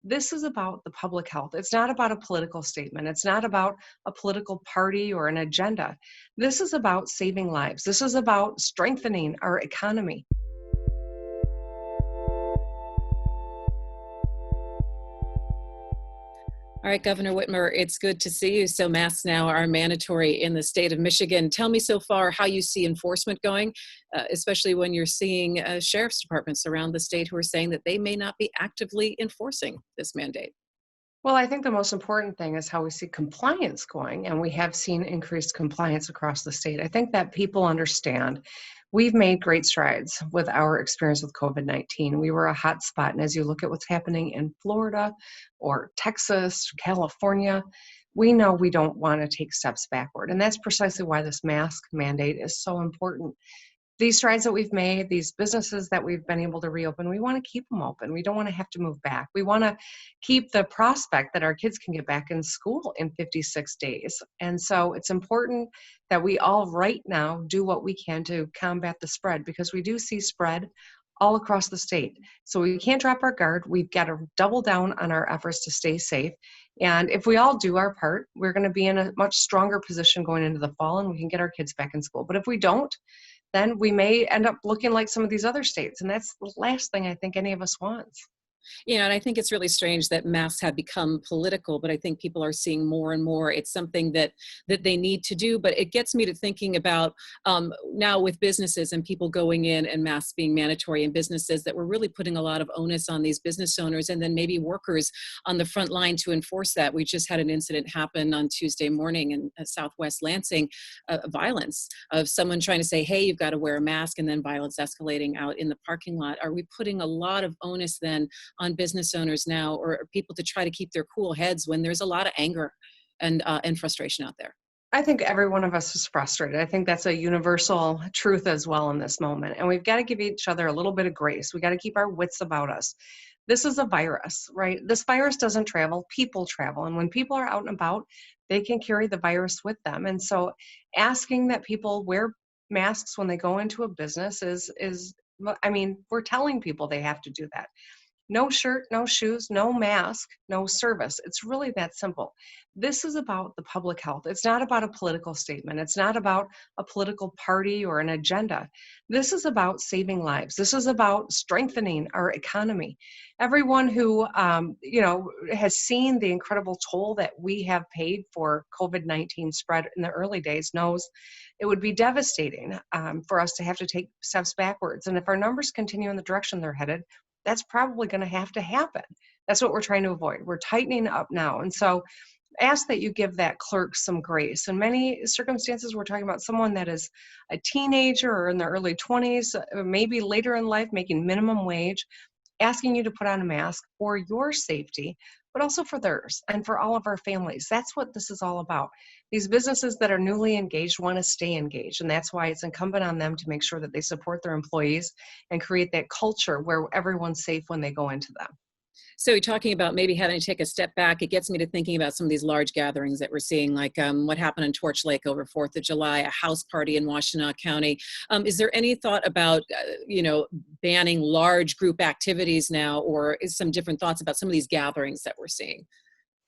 This is about the public health. It's not about a political statement. It's not about a political party or an agenda. This is about saving lives. This is about strengthening our economy. All right, Governor Whitmer, it's good to see you. So masks now are mandatory in the state of Michigan. Tell me so far how you see enforcement going, especially when you're seeing sheriff's departments around the state who are saying that they may not be actively enforcing this mandate. Well, I think the most important thing is how we see compliance going, and we have seen increased compliance across the state. I think that people understand we've made great strides with our experience with COVID-19. We were a hot spot, and as you look at what's happening in Florida or Texas, California, we know we don't want to take steps backward. And that's precisely why this mask mandate is so important. These strides that we've made, these businesses that we've been able to reopen, we want to keep them open. We don't want to have to move back. We want to keep the prospect that our kids can get back in school in 56 days. And so it's important that we all right now do what we can to combat the spread, because we do see spread all across the state. So we can't drop our guard. We've got to double down on our efforts to stay safe. And if we all do our part, we're going to be in a much stronger position going into the fall, and we can get our kids back in school. But if we don't, then we may end up looking like some of these other states. And that's the last thing I think any of us wants. Yeah, and I think it's really strange that masks have become political, but I think people are seeing more and more it's something that they need to do. But it gets me to thinking about now with businesses and people going in and masks being mandatory in businesses, that we're really putting a lot of onus on these business owners and then maybe workers on the front line to enforce that. We just had an incident happen on Tuesday morning in Southwest Lansing, violence of someone trying to say, hey, you've got to wear a mask, and then violence escalating out in the parking lot. Are we putting a lot of onus then on business owners now, or people to try to keep their cool heads when there's a lot of anger and frustration out there? I think every one of us is frustrated. I think that's a universal truth as well in this moment. And we've got to give each other a little bit of grace. We got to keep our wits about us. This is a virus, right? This virus doesn't travel, people travel. And when people are out and about, they can carry the virus with them. And so asking that people wear masks when they go into a business I mean, we're telling people they have to do that. No shirt, no shoes, no mask, no service. It's really that simple. This is about the public health. It's not about a political statement. It's not about a political party or an agenda. This is about saving lives. This is about strengthening our economy. Everyone who has seen the incredible toll that we have paid for COVID-19 spread in the early days knows it would be devastating for us to have to take steps backwards. And if our numbers continue in the direction they're headed, that's probably going to happen. That's what we're trying to avoid. We're tightening up now. And so ask that you give that clerk some grace. In many circumstances, we're talking about someone that is a teenager or in their early 20s, maybe later in life, making minimum wage, asking you to put on a mask for your safety, but also for theirs and for all of our families. That's what this is all about. These businesses that are newly engaged want to stay engaged, and that's why it's incumbent on them to make sure that they support their employees and create that culture where everyone's safe when they go into them. So you're talking about maybe having to take a step back. It gets me to thinking about some of these large gatherings that we're seeing, like what happened in Torch Lake over 4th of July, a house party in Washtenaw County. Is there any thought about, banning large group activities now, or is some different thoughts about some of these gatherings that we're seeing?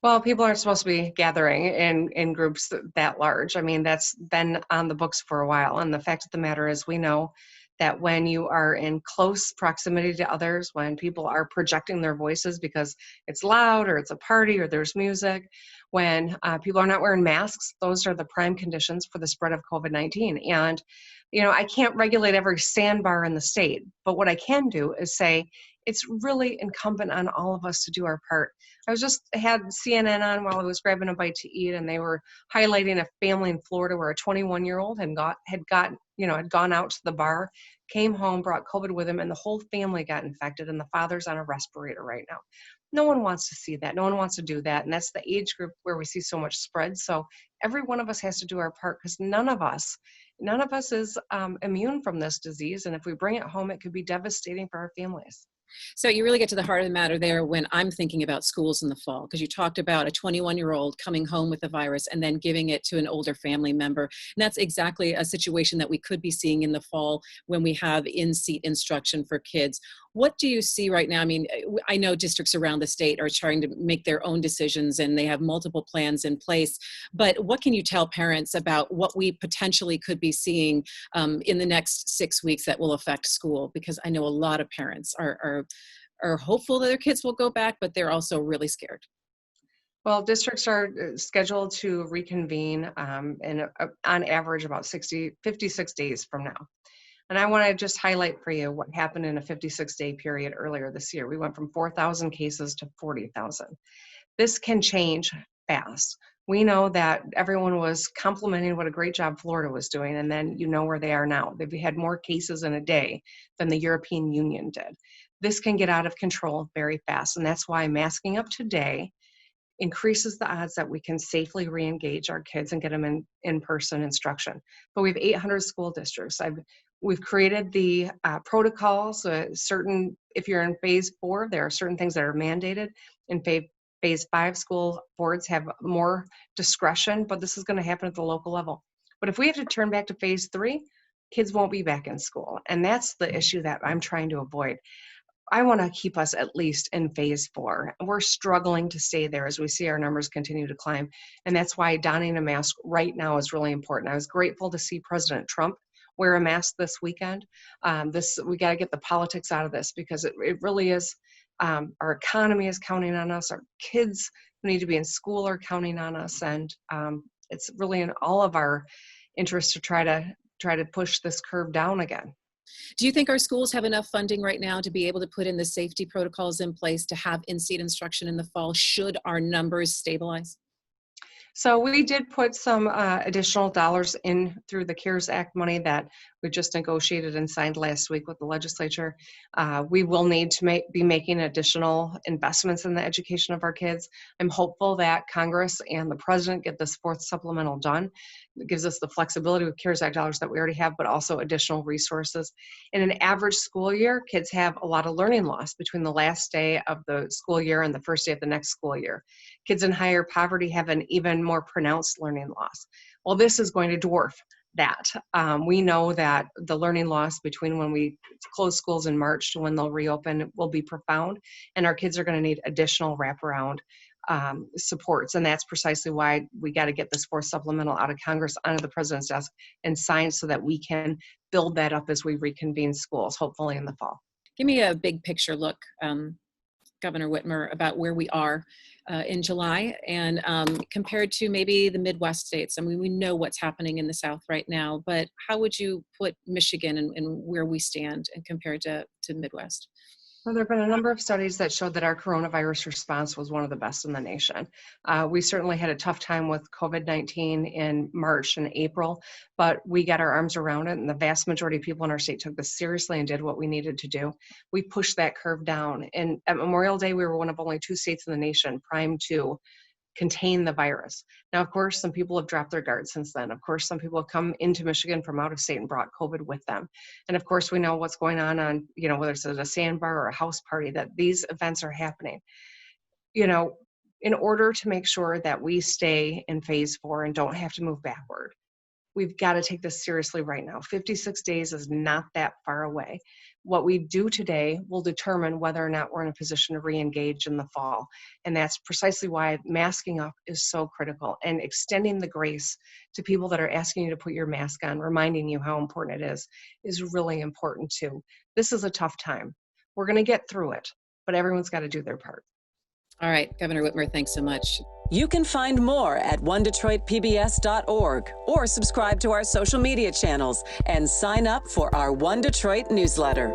Well, people aren't supposed to be gathering in groups that large. I mean, that's been on the books for a while. And the fact of the matter is, we know that when you are in close proximity to others, when people are projecting their voices because it's loud or it's a party or there's music, when people are not wearing masks, those are the prime conditions for the spread of COVID-19. And, I can't regulate every sandbar in the state, but what I can do is say, it's really incumbent on all of us to do our part. I had CNN on while I was grabbing a bite to eat, and they were highlighting a family in Florida where a 21-year-old had gone out to the bar, came home, brought COVID with him, and the whole family got infected, and the father's on a respirator right now. No one wants to see that. No one wants to do that. And that's the age group where we see so much spread. So every one of us has to do our part, because none of us is immune from this disease. And if we bring it home, it could be devastating for our families. So you really get to the heart of the matter there when I'm thinking about schools in the fall, because you talked about a 21-year-old coming home with the virus and then giving it to an older family member. And that's exactly a situation that we could be seeing in the fall when we have in-seat instruction for kids. What do you see right now? I mean, I know districts around the state are trying to make their own decisions and they have multiple plans in place, but what can you tell parents about what we potentially could be seeing in the next 6 weeks that will affect school? Because I know a lot of parents are hopeful that their kids will go back, but they're also really scared. Well, districts are scheduled to reconvene on average about 56 days from now. And I want to just highlight for you what happened in a 56-day period earlier this year. We went from 4,000 cases to 40,000. This can change fast. We know that everyone was complimenting what a great job Florida was doing, and then you know where they are now. They've had more cases in a day than the European Union did. This can get out of control very fast, and that's why masking up today increases the odds that we can safely re-engage our kids and get them in-person instruction. But we have 800 school districts. We've created the protocols, if you're in phase 4, there are certain things that are mandated. In phase 5, school boards have more discretion, but this is gonna happen at the local level. But if we have to turn back to phase 3, kids won't be back in school. And that's the issue that I'm trying to avoid. I want to keep us at least in phase 4. We're struggling to stay there as we see our numbers continue to climb. And that's why donning a mask right now is really important. I was grateful to see President Trump wear a mask this weekend. We got to get the politics out of this, because it really is, our economy is counting on us. Our kids who need to be in school are counting on us. And it's really in all of our interest to try to push this curve down again. Do you think our schools have enough funding right now to be able to put in the safety protocols in place to have in-seat instruction in the fall should our numbers stabilize? So we did put some additional dollars in through the CARES Act money that we just negotiated and signed last week with the legislature. We will need to be making additional investments in the education of our kids. I'm hopeful that Congress and the president get this 4th supplemental done. It gives us the flexibility with CARES Act dollars that we already have, but also additional resources. In an average school year, kids have a lot of learning loss between the last day of the school year and the first day of the next school year. Kids in higher poverty have an even more pronounced learning loss. Well, this is going to dwarf that. We know that the learning loss between when we close schools in March to when they'll reopen will be profound, and our kids are going to need additional wraparound supports. And that's precisely why we got to get this 4th supplemental out of Congress onto the president's desk and signed so that we can build that up as we reconvene schools, hopefully in the fall. Give me a big picture look, Governor Whitmer, about where we are in July and compared to maybe the Midwest states. I mean, we know what's happening in the South right now, but how would you put Michigan and where we stand and compared to Midwest? Well, there have been a number of studies that showed that our coronavirus response was one of the best in the nation. We certainly had a tough time with COVID-19 in March and April, but we got our arms around it, and the vast majority of people in our state took this seriously and did what we needed to do. We pushed that curve down, and at Memorial Day, we were one of only 2 states in the nation primed to contain the virus. Now, of course, some people have dropped their guard since then. Of course, some people have come into Michigan from out of state and brought COVID with them. And of course, we know what's going on, whether it's at a sandbar or a house party, that these events are happening. In order to make sure that we stay in phase 4 and don't have to move backward, we've got to take this seriously right now. 56 days is not that far away. What we do today will determine whether or not we're in a position to re-engage in the fall. And that's precisely why masking up is so critical, and extending the grace to people that are asking you to put your mask on, reminding you how important it is really important too. This is a tough time. We're going to get through it, but everyone's got to do their part. All right, Governor Whitmer, thanks so much. You can find more at onedetroitpbs.org or subscribe to our social media channels and sign up for our One Detroit newsletter.